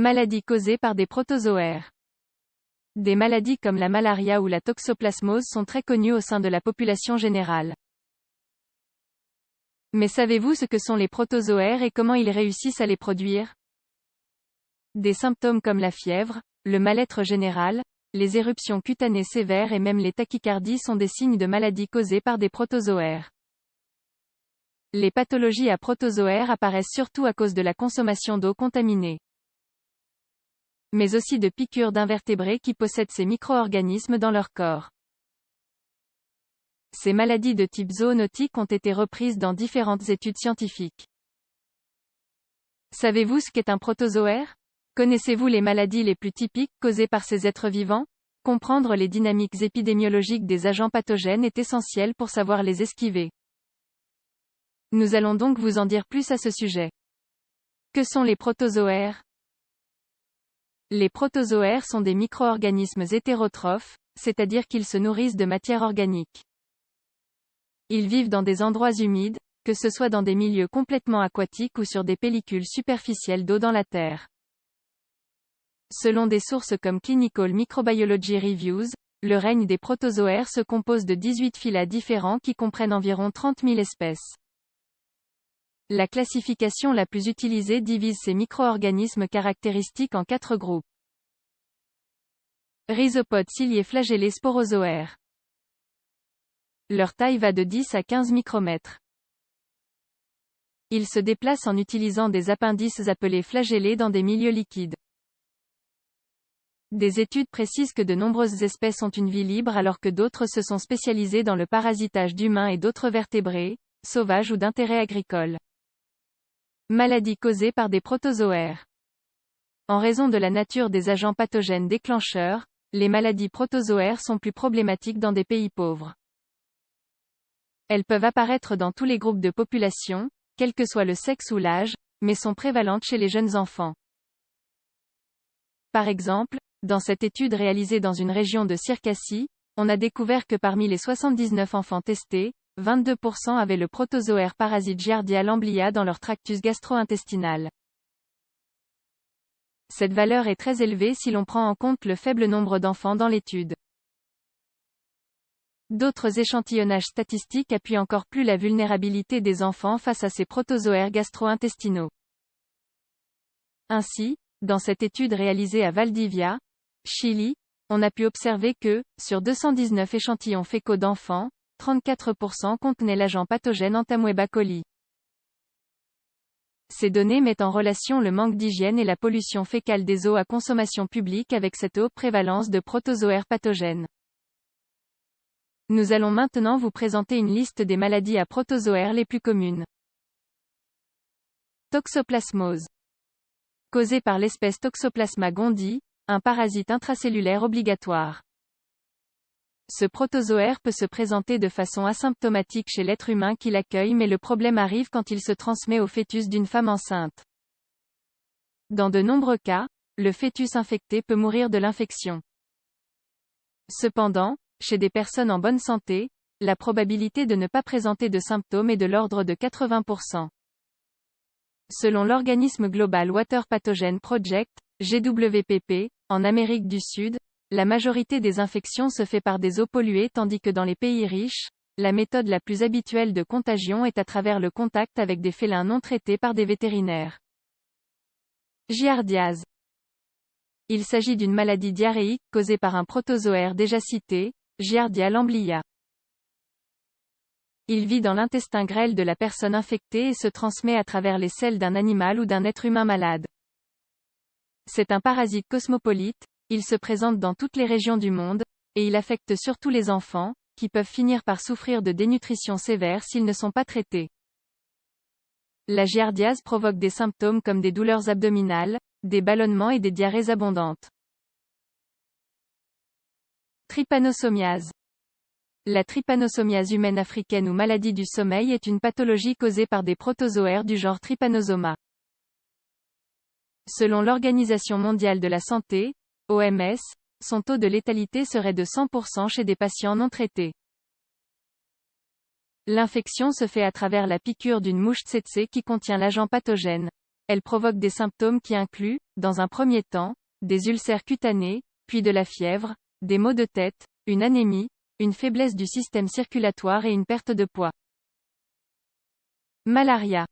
Maladies causées par des protozoaires. Des maladies comme la malaria ou la toxoplasmose sont très connues au sein de la population générale. Mais savez-vous ce que sont les protozoaires et comment ils réussissent à les produire? Des symptômes comme la fièvre, le mal-être général, les éruptions cutanées sévères et même les tachycardies sont des signes de maladies causées par des protozoaires. Les pathologies à protozoaires apparaissent surtout à cause de la consommation d'eau contaminée, mais aussi de piqûres d'invertébrés qui possèdent ces micro-organismes dans leur corps. Ces maladies de type zoonotique ont été reprises dans différentes études scientifiques. Savez-vous ce qu'est un protozoaire? Connaissez-vous les maladies les plus typiques causées par ces êtres vivants? Comprendre les dynamiques épidémiologiques des agents pathogènes est essentiel pour savoir les esquiver. Nous allons donc vous en dire plus à ce sujet. Que sont les protozoaires? Les protozoaires sont des micro-organismes hétérotrophes, c'est-à-dire qu'ils se nourrissent de matière organique. Ils vivent dans des endroits humides, que ce soit dans des milieux complètement aquatiques ou sur des pellicules superficielles d'eau dans la terre. Selon des sources comme Clinical Microbiology Reviews, le règne des protozoaires se compose de 18 phyla différents qui comprennent environ 30 000 espèces. La classification la plus utilisée divise ces micro-organismes caractéristiques en 4 groupes. Rhizopodes ciliés flagellés sporozoaires. Leur taille va de 10 à 15 micromètres. Ils se déplacent en utilisant des appendices appelés flagellés dans des milieux liquides. Des études précisent que de nombreuses espèces ont une vie libre alors que d'autres se sont spécialisées dans le parasitage d'humains et d'autres vertébrés, sauvages ou d'intérêt agricole. Maladies causées par des protozoaires. En raison de la nature des agents pathogènes déclencheurs, les maladies protozoaires sont plus problématiques dans des pays pauvres. Elles peuvent apparaître dans tous les groupes de population, quel que soit le sexe ou l'âge, mais sont prévalentes chez les jeunes enfants. Par exemple, dans cette étude réalisée dans une région de Circassie, on a découvert que parmi les 79 enfants testés, 22% avaient le protozoaire parasite Giardia lamblia dans leur tractus gastro-intestinal. Cette valeur est très élevée si l'on prend en compte le faible nombre d'enfants dans l'étude. D'autres échantillonnages statistiques appuient encore plus la vulnérabilité des enfants face à ces protozoaires gastro-intestinaux. Ainsi, dans cette étude réalisée à Valdivia, Chili, on a pu observer que, sur 219 échantillons fécaux d'enfants, 34% contenaient l'agent pathogène Entamoeba coli. Ces données mettent en relation le manque d'hygiène et la pollution fécale des eaux à consommation publique avec cette haute prévalence de protozoaires pathogènes. Nous allons maintenant vous présenter une liste des maladies à protozoaires les plus communes. Toxoplasmose. Causée par l'espèce Toxoplasma gondii, un parasite intracellulaire obligatoire. Ce protozoaire peut se présenter de façon asymptomatique chez l'être humain qui l'accueille mais le problème arrive quand il se transmet au fœtus d'une femme enceinte. Dans de nombreux cas, le fœtus infecté peut mourir de l'infection. Cependant, chez des personnes en bonne santé, la probabilité de ne pas présenter de symptômes est de l'ordre de 80%. Selon l'organisme Global Water Pathogen Project, GWPP, en Amérique du Sud, la majorité des infections se fait par des eaux polluées tandis que dans les pays riches, la méthode la plus habituelle de contagion est à travers le contact avec des félins non traités par des vétérinaires. Giardiase. Il s'agit d'une maladie diarrhéique causée par un protozoaire déjà cité, Giardia lamblia. Il vit dans l'intestin grêle de la personne infectée et se transmet à travers les selles d'un animal ou d'un être humain malade. C'est un parasite cosmopolite, il se présente dans toutes les régions du monde, et il affecte surtout les enfants, qui peuvent finir par souffrir de dénutrition sévère s'ils ne sont pas traités. La giardiase provoque des symptômes comme des douleurs abdominales, des ballonnements et des diarrhées abondantes. Trypanosomiase. La trypanosomiase humaine africaine ou maladie du sommeil est une pathologie causée par des protozoaires du genre Trypanosoma. Selon l'Organisation mondiale de la santé, OMS, son taux de létalité serait de 100% chez des patients non traités. L'infection se fait à travers la piqûre d'une mouche tsetse qui contient l'agent pathogène. elle provoque des symptômes qui incluent, dans un premier temps, des ulcères cutanés, puis de la fièvre, des maux de tête, une anémie, une faiblesse du système circulatoire et une perte de poids. Malaria.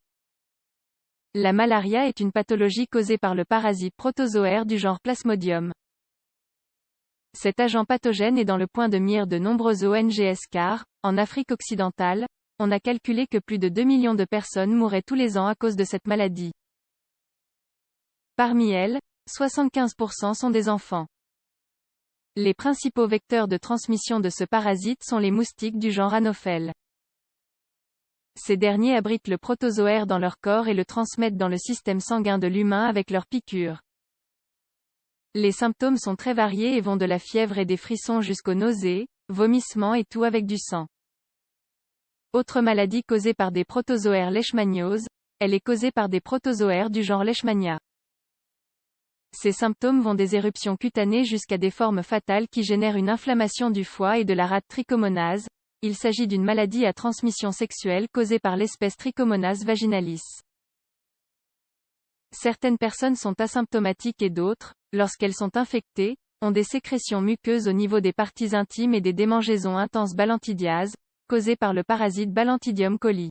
La malaria est une pathologie causée par le parasite protozoaire du genre Plasmodium. Cet agent pathogène est dans le point de mire de nombreuses ONG car, en Afrique occidentale, on a calculé que plus de 2 millions de personnes mouraient tous les ans à cause de cette maladie. Parmi elles, 75% sont des enfants. Les principaux vecteurs de transmission de ce parasite sont les moustiques du genre Anopheles. Ces derniers abritent le protozoaire dans leur corps et le transmettent dans le système sanguin de l'humain avec leurs piqûres. Les symptômes sont très variés et vont de la fièvre et des frissons jusqu'aux nausées, vomissements et tout avec du sang. Autre maladie causée par des protozoaires leishmaniose, elle est causée par des protozoaires du genre Leishmania. Ces symptômes vont des éruptions cutanées jusqu'à des formes fatales qui génèrent une inflammation du foie et de la rate trichomonase. Il s'agit d'une maladie à transmission sexuelle causée par l'espèce Trichomonas vaginalis. Certaines personnes sont asymptomatiques et d'autres, lorsqu'elles sont infectées, ont des sécrétions muqueuses au niveau des parties intimes et des démangeaisons intenses balantidiases, causées par le parasite Balantidium coli.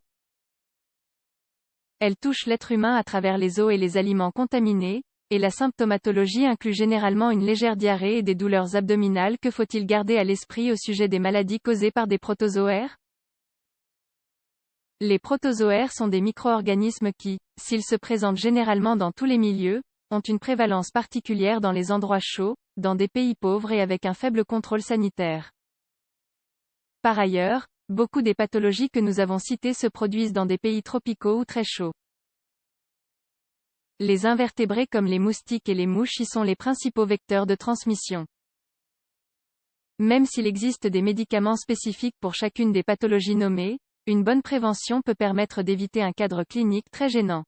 Elles touchent l'être humain à travers les eaux et les aliments contaminés, et la symptomatologie inclut généralement une légère diarrhée et des douleurs abdominales. Que faut-il garder à l'esprit au sujet des maladies causées par des protozoaires? Les protozoaires sont des micro-organismes qui, s'ils se présentent généralement dans tous les milieux, ont une prévalence particulière dans les endroits chauds, dans des pays pauvres et avec un faible contrôle sanitaire. Par ailleurs, beaucoup des pathologies que nous avons citées se produisent dans des pays tropicaux ou très chauds. Les invertébrés comme les moustiques et les mouches y sont les principaux vecteurs de transmission. Même s'il existe des médicaments spécifiques pour chacune des pathologies nommées, une bonne prévention peut permettre d'éviter un cadre clinique très gênant.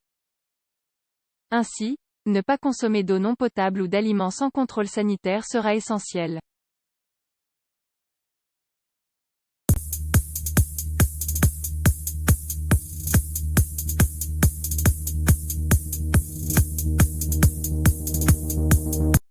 Ainsi, ne pas consommer d'eau non potable ou d'aliments sans contrôle sanitaire sera essentiel.